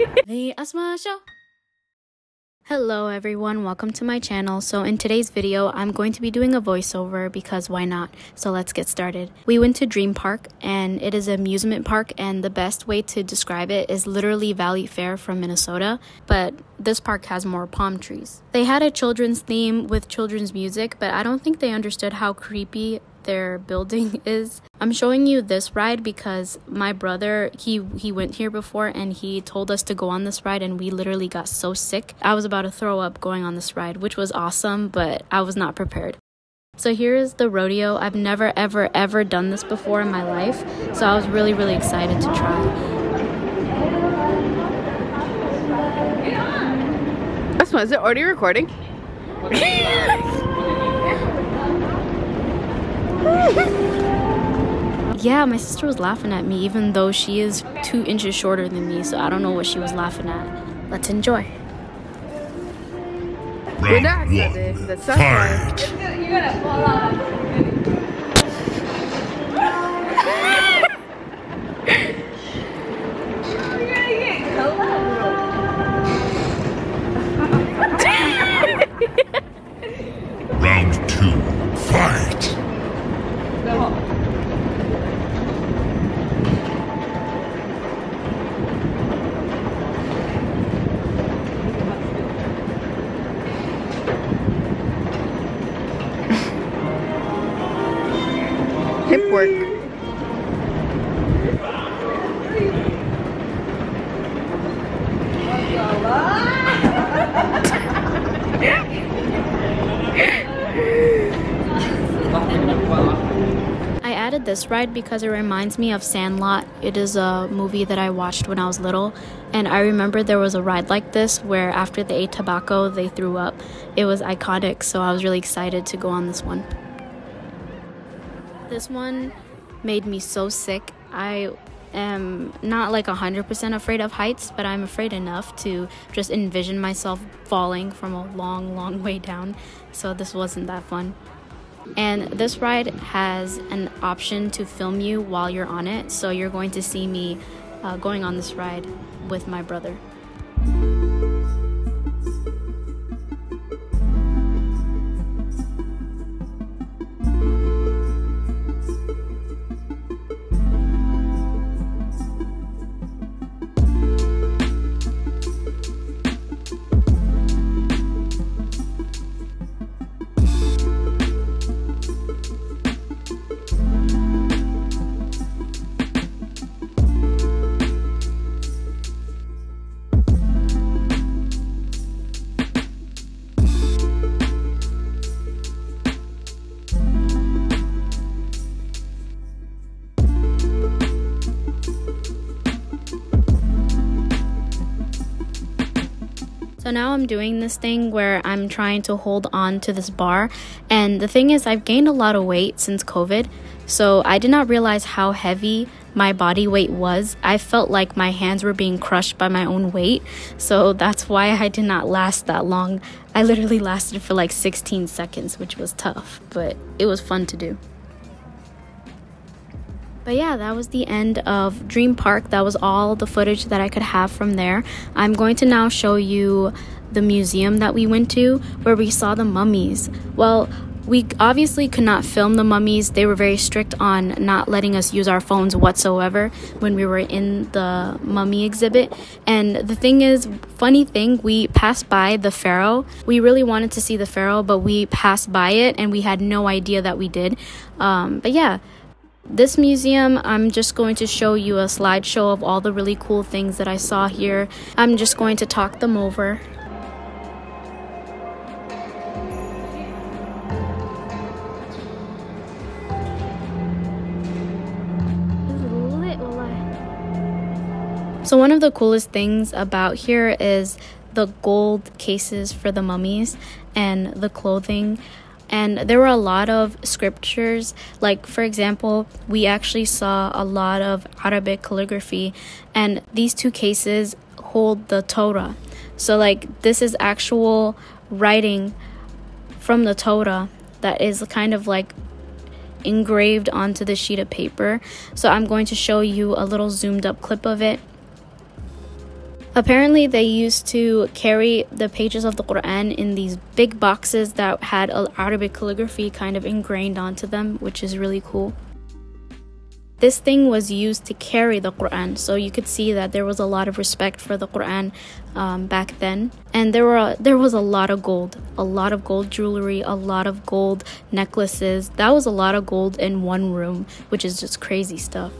The Asma Show. Hello everyone, welcome to my channel. So in today's video, I'm going to be doing a voiceover because why not? So let's get started. We went to Dream Park and it is an amusement park, and the best way to describe it is literally Valley Fair from Minnesota, but this park has more palm trees. They had a children's theme with children's music, but I don't think they understood how creepy their building is. I'm showing you this ride because my brother, he went here before and he told us to go on this ride, and we literally got so sick. I was about to throw up going on this ride, which was awesome, but I was not prepared. So here is the rodeo. I've never ever done this before in my life, so I was really excited to try. That's one. Is it already recording? Yeah, my sister was laughing at me even though she is 2 inches shorter than me, so I don't know what she was laughing at. Let's enjoy. Relax, that's fight. You're gonna fall off. You're gonna get Round 2, fight! Hip work. I added this ride because it reminds me of Sandlot. It is a movie that I watched when I was little, and I remember there was a ride like this where after they ate tobacco they threw up. It was iconic, so I was really excited to go on this one. This one made me so sick. I am not like 100% afraid of heights, but I'm afraid enough to just envision myself falling from a long way down, so this wasn't that fun. And this ride has an option to film you while you're on it, so you're going to see me going on this ride with my brother. So now I'm doing this thing where I'm trying to hold on to this bar, and the thing is I've gained a lot of weight since COVID, so I did not realize how heavy my body weight was. I felt like my hands were being crushed by my own weight, so that's why I did not last that long. I literally lasted for like 16 seconds, which was tough, but it was fun to do. But yeah, that was the end of Dream Park. That was all the footage that I could have from there. I'm going to now show you the museum that we went to where we saw the mummies. Well, we obviously could not film the mummies. They were very strict on not letting us use our phones whatsoever when we were in the mummy exhibit. And the thing is, funny thing, we passed by the pharaoh. We really wanted to see the pharaoh, but we passed by it and we had no idea that we did. But yeah. This museum, I'm just going to show you a slideshow of all the really cool things that I saw here. I'm just going to talk them over. So one of the coolest things about here is the gold cases for the mummies and the clothing. And there were a lot of scriptures, like for example, we actually saw a lot of Arabic calligraphy, and these 2 cases hold the Torah. So like this is actual writing from the Torah that is kind of like engraved onto the sheet of paper. So I'm going to show you a little zoomed up clip of it. Apparently, they used to carry the pages of the Quran in these big boxes that had Arabic calligraphy kind of ingrained onto them, which is really cool. This thing was used to carry the Quran, so you could see that there was a lot of respect for the Quran back then. And there was a lot of gold jewelry, a lot of gold necklaces. That was a lot of gold in one room, which is just crazy stuff.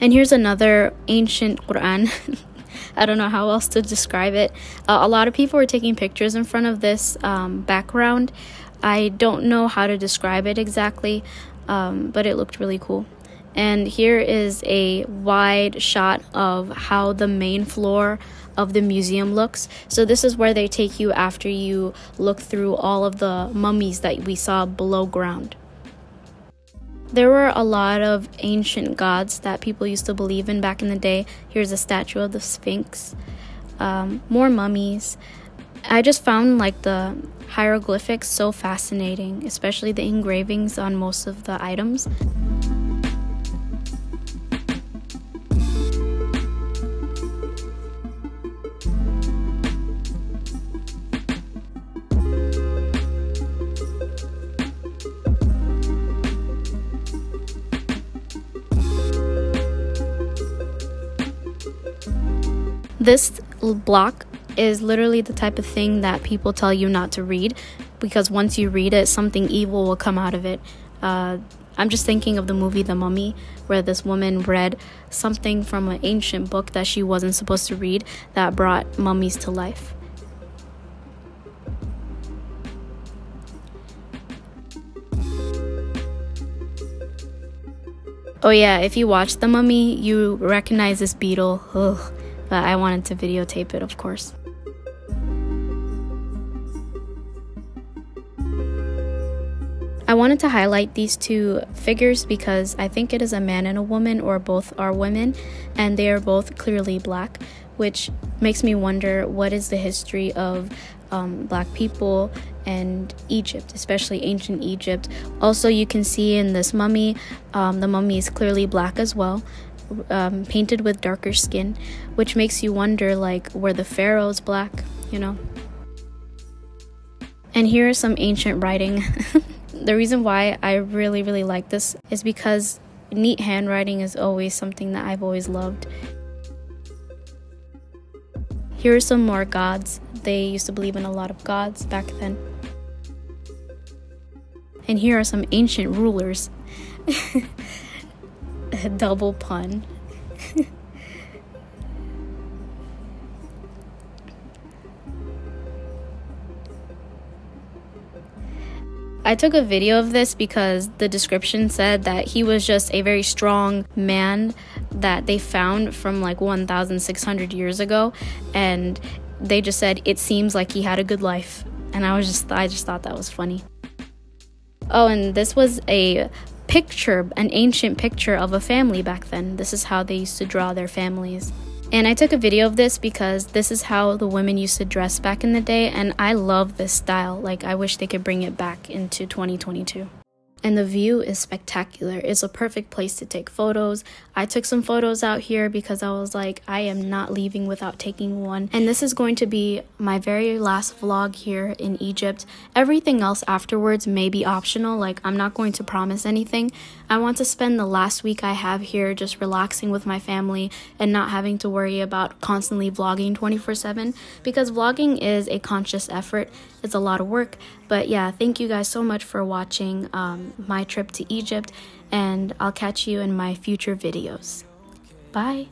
And here's another ancient Quran. I don't know how else to describe it. A lot of people were taking pictures in front of this background. I don't know how to describe it exactly, but it looked really cool. And here is a wide shot of how the main floor of the museum looks. So this is where they take you after you look through all of the mummies that we saw below ground. There were a lot of ancient gods that people used to believe in back in the day. Here's a statue of the Sphinx, more mummies. I just found like the hieroglyphics so fascinating, especially the engravings on most of the items. This block is literally the type of thing that people tell you not to read, because once you read it, something evil will come out of it. I'm just thinking of the movie The Mummy, where this woman read something from an ancient book that she wasn't supposed to read that brought mummies to life. Oh yeah, if you watch The Mummy, you recognize this beetle. Ugh. But I wanted to videotape it, of course. I wanted to highlight these two figures because I think it is a man and a woman, or both are women, and they are both clearly black, which makes me wonder what is the history of black people and Egypt, especially ancient Egypt. Also, you can see in this mummy, the mummy is clearly black as well. Painted with darker skin, which makes you wonder, like, were the pharaohs black, you know? And here is some ancient writing. The reason why I really like this is because neat handwriting is always something that I've always loved. Here are some more gods. They used to believe in a lot of gods back then. And here are some ancient rulers. A double pun. I took a video of this because the description said that he was just a very strong man that they found from like 1,600 years ago, and they just said it seems like he had a good life, and I just thought that was funny. Oh, and this was a picture, an ancient picture of a family back then. This is how they used to draw their families. And I took a video of this because this is how the women used to dress back in the day, and I love this style. Like, I wish they could bring it back into 2022. And the view is spectacular. It's a perfect place to take photos. I took some photos out here because I was like, I am not leaving without taking one. And this is going to be my very last vlog here in Egypt. Everything else afterwards may be optional. Like, I'm not going to promise anything. I want to spend the last week I have here just relaxing with my family and not having to worry about constantly vlogging 24/7, because vlogging is a conscious effort. It's a lot of work. But yeah, thank you guys so much for watching my trip to Egypt, and I'll catch you in my future videos. Bye.